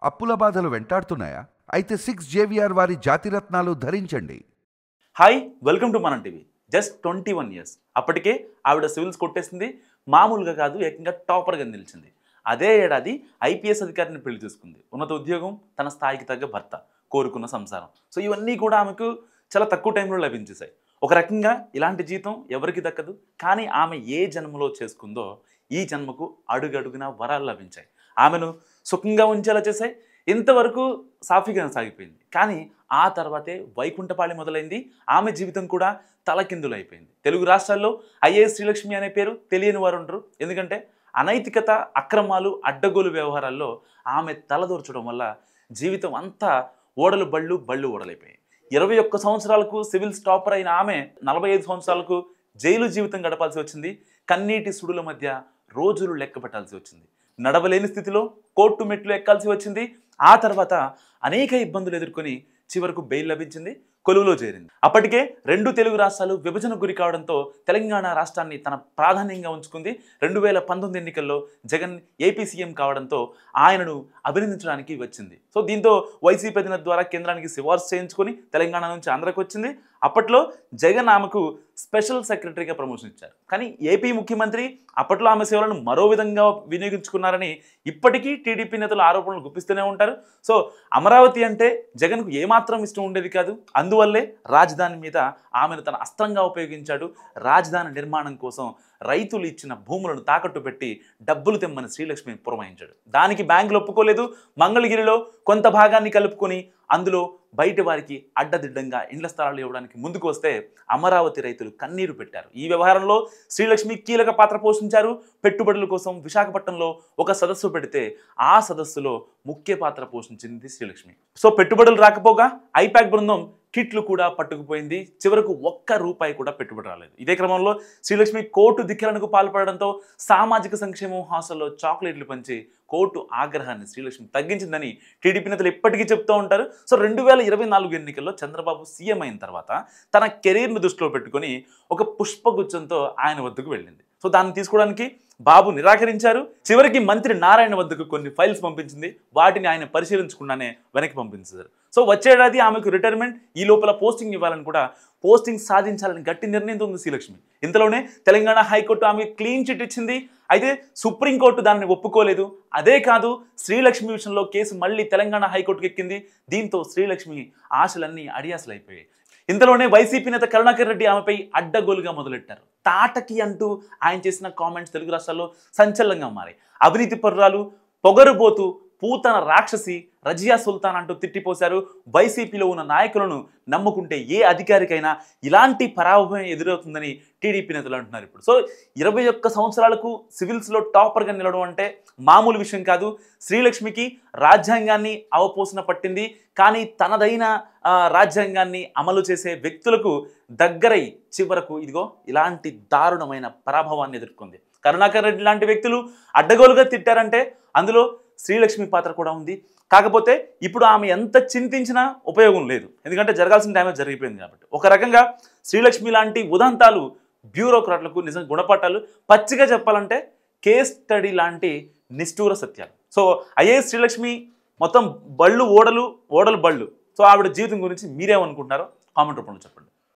అప్పుల బాధలు వెంటాడుతున్నాయా? అయితే 6 జేవిఆర్ వారి జాతిరత్నాలు ధరించండి. హాయ్, వెల్కమ్ టు మనం టీవీ. జస్ట్ 21 ఇయర్స్ అప్పటికే ఆవిడ సివిల్స్ కొట్టేసింది. మామూలుగా కాదు, ఏకంగా టాపర్గా నిలిచింది. అదే ఏడాది ఐపీఎస్ అధికారిని పెళ్లి చేసుకుంది. ఉన్నత ఉద్యోగం, తన స్థాయికి తగ్గ భర్త, కోరుకున్న సంసారం. సో ఇవన్నీ కూడా ఆమెకు చాలా తక్కువ టైంలో లభించేశాయి. ఒక రకంగా ఇలాంటి జీవితం ఎవరికి దక్కదు. కానీ ఆమె ఏ జన్మలో చేసుకుందో ఈ జన్మకు అడుగడుగునా వరాలు లభించాయి. ఆమెను సుఖంగా ఉంచేలా చేశాయి. ఇంతవరకు సాఫీగా సాగిపోయింది. కానీ ఆ తర్వాతే వైకుంఠపాళి మొదలైంది. ఆమె జీవితం కూడా తలకిందులైపోయింది. తెలుగు రాష్ట్రాల్లో ఐఏఎస్ శ్రీలక్ష్మి అనే పేరు తెలియని వారు ఉండరు. ఎందుకంటే అనైతికత, అక్రమాలు, అడ్డగోలు వ్యవహారాల్లో ఆమె తలదూర్చడం వల్ల జీవితం అంతా ఓడలు బళ్ళు, బళ్ళు ఓడలైపోయాయి. 21 సంవత్సరాలకు సివిల్స్ టాపర్ అయిన ఆమె 45 సంవత్సరాలకు జైలు జీవితం గడపాల్సి వచ్చింది. కన్నీటి సుడుల మధ్య రోజులు లెక్క పెట్టాల్సి వచ్చింది. నడవలేని స్థితిలో కోర్టు మెట్లు ఎక్కాల్సి వచ్చింది. ఆ తర్వాత అనేక ఇబ్బందులు ఎదుర్కొని చివరకు బెయిల్ లభించింది, కొలువులో చేరింది. అప్పటికే 2 తెలుగు రాష్ట్రాలు విభజనకు గురి కావడంతో తెలంగాణ రాష్ట్రాన్ని తన ప్రాధాన్యంగా ఉంచుకుంది. 2019 ఎన్నికల్లో జగన్ ఏపీ సీఎం కావడంతో ఆయనను అభినందించడానికి వచ్చింది. సో దీంతో వైసీపీ అధినేత ద్వారా కేంద్రానికి సిఫార్సు చేయించుకొని తెలంగాణ నుంచి ఆంధ్రాకి వచ్చింది. అప్పట్లో జగన్ ఆమెకు స్పెషల్ సెక్రటరీగా ప్రమోషన్ ఇచ్చారు. కానీ ఏపీ ముఖ్యమంత్రి అప్పట్లో ఆమె సేవలను మరో విధంగా వినియోగించుకున్నారని ఇప్పటికీ టీడీపీ నేతలు ఆరోపణలు గుప్పిస్తూనే ఉంటారు. సో అమరావతి అంటే జగన్కు ఏమాత్రం ఇష్టం ఉండేది కాదు. అందువల్లే రాజధాని మీద ఆమెను తన అస్త్రంగా ఉపయోగించాడు. రాజధాని నిర్మాణం కోసం రైతులు ఇచ్చిన భూములను తాకట్టు పెట్టి డబ్బులు తెమ్మని శ్రీలక్ష్మిని పురమాయించాడు. దానికి బ్యాంకులు ఒప్పుకోలేదు. మంగళగిరిలో కొంత భాగాన్ని కలుపుకొని అందులో బయట వారికి అడ్డదిడ్డంగా ఇండ్ల స్థలాలు ఇవ్వడానికి ముందుకు వస్తే అమరావతి రైతులు కన్నీరు పెట్టారు. ఈ వ్యవహారంలో శ్రీలక్ష్మి కీలక పాత్ర పోషించారు. పెట్టుబడుల కోసం విశాఖపట్నంలో ఒక సదస్సు పెడితే ఆ సదస్సులో ముఖ్య పాత్ర పోషించింది శ్రీలక్ష్మి. సో పెట్టుబడులు రాకపోగా ఐపాక్ బృందం కిట్లు కూడా పట్టుకుపోయింది. చివరకు ₹1 కూడా పెట్టుబడి రాలేదు. ఇదే క్రమంలో శ్రీలక్ష్మి కోర్టు ధిక్కరణకు పాల్పడడంతో సామాజిక సంక్షేమం హాస్టల్లో చాక్లెట్లు పంచి కోర్టు ఆగ్రహాన్ని శ్రీలక్ష్మి తగ్గించిందని టీడీపీ నేతలు ఇప్పటికీ చెప్తూ ఉంటారు. సో 2024 ఎన్నికల్లో చంద్రబాబు సీఎం అయిన తర్వాత తన కెరీర్ను దృష్టిలో పెట్టుకొని ఒక పుష్పగుచ్చంతో ఆయన వద్దకు వెళ్ళింది. సో దాన్ని తీసుకోవడానికి బాబు నిరాకరించారు. చివరికి మంత్రి నారాయణ వద్దకు కొన్ని ఫైల్స్ పంపించింది. వాటిని ఆయన పరిశీలించకుండానే వెనక్కి పంపించారు. సో వచ్చేడాది ఆమెకు రిటైర్మెంట్, ఈ లోపల పోస్టింగ్ ఇవ్వాలని కూడా పోస్టింగ్ సాధించాలని గట్టి నిర్ణయంతో ఉంది శ్రీలక్ష్మి. ఇంతలోనే తెలంగాణ హైకోర్టు ఆమె క్లీన్ చిట్ ఇచ్చింది. అయితే సుప్రీంకోర్టు దానిని ఒప్పుకోలేదు. అదే కాదు, శ్రీలక్ష్మి విషయంలో కేసు మళ్ళీ తెలంగాణ హైకోర్టుకు ఎక్కింది. దీంతో శ్రీలక్ష్మి ఆశలన్నీ అడియాసలైపోయాయి. ఇంతలోనే వైసీపీ నేత కరుణాకర్ రెడ్డి ఆమెపై అడ్డగోలుగా మొదలెట్టారు. తాటకి అంటూ ఆయన చేసిన కామెంట్స్ తెలుగు రాష్ట్రాల్లో సంచలనంగా మారాయి. అవినీతి పరురాలు, పొగరుబోతు, పూతన రాక్షసి, రజియా సుల్తాన్ అంటూ తిట్టిపోశారు. వైసీపీలో ఉన్న నాయకులను నమ్ముకుంటే ఏ అధికారికైనా ఇలాంటి పరాభవం ఎదురవుతుందని టీడీపీ నేతలు అంటున్నారు. ఇప్పుడు సో 21 సంవత్సరాలకు సివిల్స్లో టాపర్గా నిలవడం అంటే మామూలు విషయం కాదు. శ్రీలక్ష్మికి రాజ్యాంగాన్ని అవపోసన పట్టింది. కానీ తనదైన రాజ్యాంగాన్ని అమలు చేసే వ్యక్తులకు దగ్గరై చివరకు ఇదిగో ఇలాంటి దారుణమైన పరాభవాన్ని ఎదుర్కొంది. కరుణాకర్ రెడ్డి లాంటి వ్యక్తులు అడ్డగోలుగా తిట్టారంటే అందులో శ్రీలక్ష్మి పాత్ర కూడా ఉంది. కాకపోతే ఇప్పుడు ఆమె ఎంత చింతించినా ఉపయోగం లేదు. ఎందుకంటే జరగాల్సిన డ్యామేజ్ జరిగిపోయింది కాబట్టి. ఒక రకంగా శ్రీలక్ష్మి లాంటి ఉదంతాలు బ్యూరోక్రాట్లకు నిజంగా గుణపాఠాలు. పచ్చిగా చెప్పాలంటే కేస్ స్టడీ లాంటి నిష్ఠూర సత్యాలు. సో ఐఏఎస్ శ్రీలక్ష్మి మొత్తం బళ్ళు ఓడలు, ఓడలు బళ్ళు. సో ఆవిడ జీవితం గురించి మీరేమనుకుంటున్నారో కామెంట్ రూపంలో చెప్పండి.